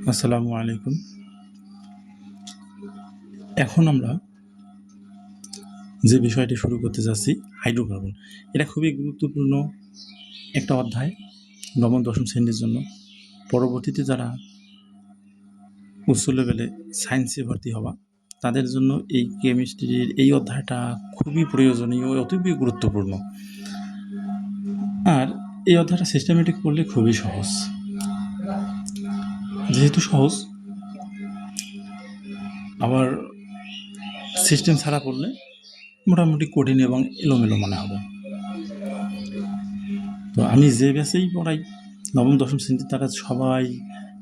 আসসালামু আলাইকুম। এখন আমরা যে বিষয়টি শুরু করতে যাচ্ছি হাইড্রোকার্বন। এটা খুবই গুরুত্বপূর্ণ একটা অধ্যায় নবম দশম শ্রেণীর জন্য। পরবর্তীতে যারা উচ্চ লেভেলে সায়েন্সে ভর্তি হওয়া তাদের জন্য এই কেমিস্ট্রির এই অধ্যায়টা খুবই প্রয়োজনীয় ও অতীবই গুরুত্বপূর্ণ। আর এই অধ্যায়টা সিস্টেমেটিক পড়লে খুবই সহজ। যেহেতু সহজ, আবার সিস্টেম ছাড়া পড়লে মোটামুটি কঠিন এবং এলোমেলো মনে হবে। তো আমি যে ব্যাচেই পড়াই নবম দশম শ্রেণীতে, তারা সবাই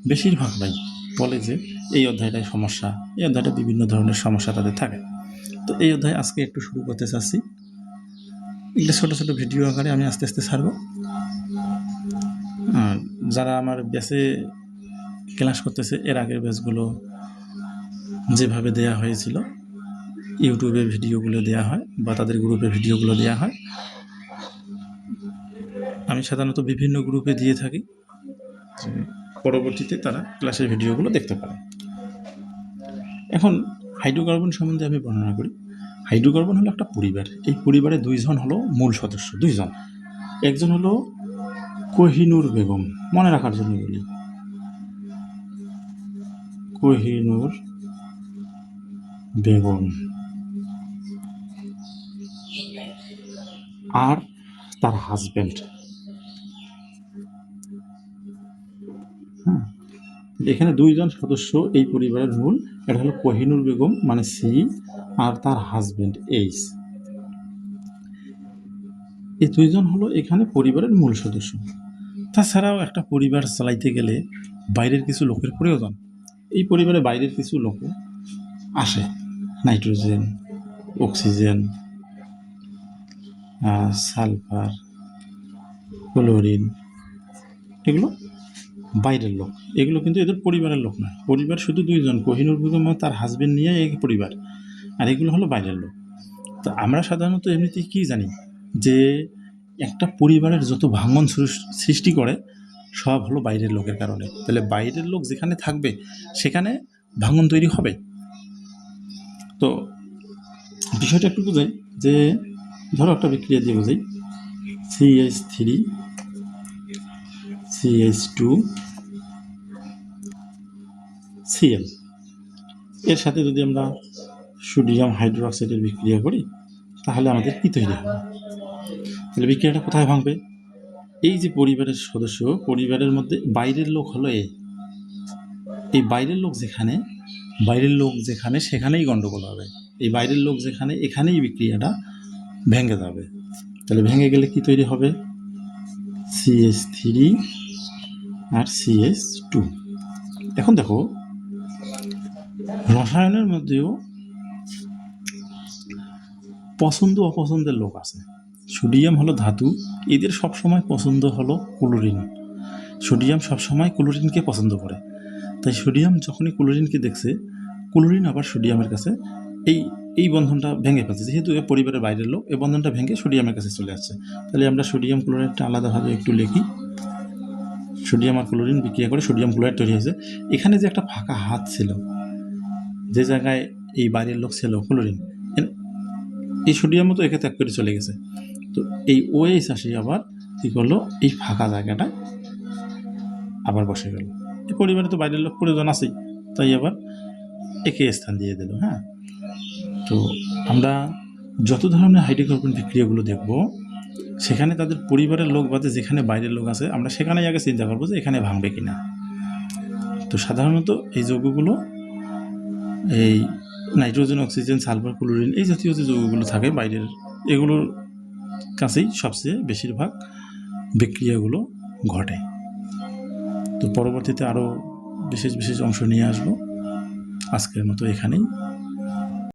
বেশিরভাগটাই বলে যে এই অধ্যায়টায় সমস্যা, এই অধ্যায়টা বিভিন্ন ধরনের সমস্যা তাদের থাকে। তো এই অধ্যায় আজকে একটু শুরু করতে চাচ্ছি। এগুলো ছোটো ছোটো ভিডিও আকারে আমি আস্তে আস্তে ছাড়ব। যারা আমার ব্যাচে ক্লাস করতেছে, এর আগের ব্যাচগুলো যেভাবে দেয়া হয়েছিল, ইউটিউবে ভিডিওগুলো দেয়া হয় বা তাদের গ্রুপে ভিডিওগুলো দেয়া হয়। আমি সাধারণত বিভিন্ন গ্রুপে দিয়ে থাকি, পরবর্তীতে তারা ক্লাসের ভিডিওগুলো দেখতে পারে। এখন হাইড্রোকার্বন সম্বন্ধে আমি বর্ণনা করি। হাইড্রোকার্বন হলো একটা পরিবার। এই পরিবারে দুইজন হলো মূল সদস্য, দুইজন। একজন হলো কোহিনুর বেগম, মনে রাখার জন্য বলি, কোহিনুর বেগম, আর তার হাজব্যান্ড। এখানে দুইজন সদস্য এই পরিবারের মূল। এটা হলো কোহিনুর বেগম মানে সি, আর তার হাজব্যান্ড এইচ। এই দুইজন হলো এখানে পরিবারের মূল সদস্য। তাছাড়াও একটা পরিবার চালাইতে গেলে বাইরের কিছু লোকের প্রয়োজন। এই পরিবারে বাইরের কিছু লোক আসে, নাইট্রোজেন, অক্সিজেন, সালফার, ক্লোরিন, এগুলো বাইরের লোক। এগুলো কিন্তু এদের পরিবারের লোক না। পরিবার শুধু দুইজন, কোহিনুর বেগম এবং তার হাজবেন্ড নিয়ে এই পরিবার, আর এগুলো হলো বাইরের লোক। তো আমরা সাধারণত এমনিতেই কী জানি যে একটা পরিবারের যত ভাঙন সৃষ্টি করে সব হলো বাইরের লোকের কারণে। তাহলে বাইরের লোক যেখানে থাকবে সেখানে ভাঙন তৈরি হবে। তো বিষয়টা একটু বোঝাই যে, ধরো একটা বিক্রিয়া দিয়ে বোঝাই, CH3 CH2 Cl, এর সাথে যদি আমরা সোডিয়াম হাইড্রোক্সাইডের বিক্রিয়া করি তাহলে আমাদের কী তৈরি হবে? তাহলে বিক্রিয়াটা কোথায় ভাঙবে? এই যে পরিবারের সদস্য, পরিবারের মধ্যে বাইরের লোক হলো এই বাইরের লোক যেখানে সেখানেই গণ্ডগোল হবে। এই বাইরের লোক যেখানে, এখানেই বিক্রিয়াটা ভেঙে যাবে। তাহলে ভেঙে গেলে কি তৈরি হবে? CH3 আর CH2। এখন দেখো, রসায়নের মধ্যেও পছন্দ অপছন্দের লোক আছে। সোডিয়াম হলো ধাতু, এদের সবসময় পছন্দ হলো ক্লোরিন। সোডিয়াম সবসময় ক্লোরিনকে পছন্দ করে। তাই সোডিয়াম যখনই ক্লোরিনকে দেখছে, ক্লোরিন আবার সোডিয়ামের কাছে এই বন্ধনটা ভেঙে ফেলছে। যেহেতু এ পরিবারের বাইরের লোক, এই বন্ধনটা ভেঙে সোডিয়ামের কাছে চলে আসছে। তাহলে আমরা সোডিয়াম ক্লোরাইডটা আলাদাভাবে একটু লিখি। সোডিয়াম আর ক্লোরিন বিক্রিয়া করে সোডিয়াম ক্লোরাইড তৈরি হয়েছে। এখানে যে একটা ফাঁকা হাত ছিল, যে জায়গায় এই বাইরের লোক ছিল ক্লোরিন, এই সোডিয়ামও তো একে ত্যাগ করে চলে গেছে। তো এই OH আসি আবার কী করলো, এই ফাঁকা জায়গাটা আবার বসে গেল। এই পরিবারে তো বাইরের লোক প্রয়োজন আছেই, তাই আবার একে স্থান দিয়ে দিল। হ্যাঁ, তো আমরা যত ধরনের হাইড্রোকার্বন বিক্রিয়াগুলো দেখব, সেখানে তাদের পরিবারের লোক বাদে যেখানে বাইরের লোক আছে, আমরা সেখানেই আগে চিন্তা করবো যে এখানে ভাঙবে কিনা। তো সাধারণত এই যৌগগুলো, এই নাইট্রোজেন, অক্সিজেন, সালফার, ক্লোরিন, এই জাতীয় যে যৌগগুলো থাকে বাইরের, এগুলোর কাছেই সবচেয়ে বেশিরভাগ বিক্রিয়াগুলো ঘটে। তো পরবর্তীতে আরও বিশেষ বিশেষ অংশ নিয়ে আসবো। আজকের মতো এখানেই।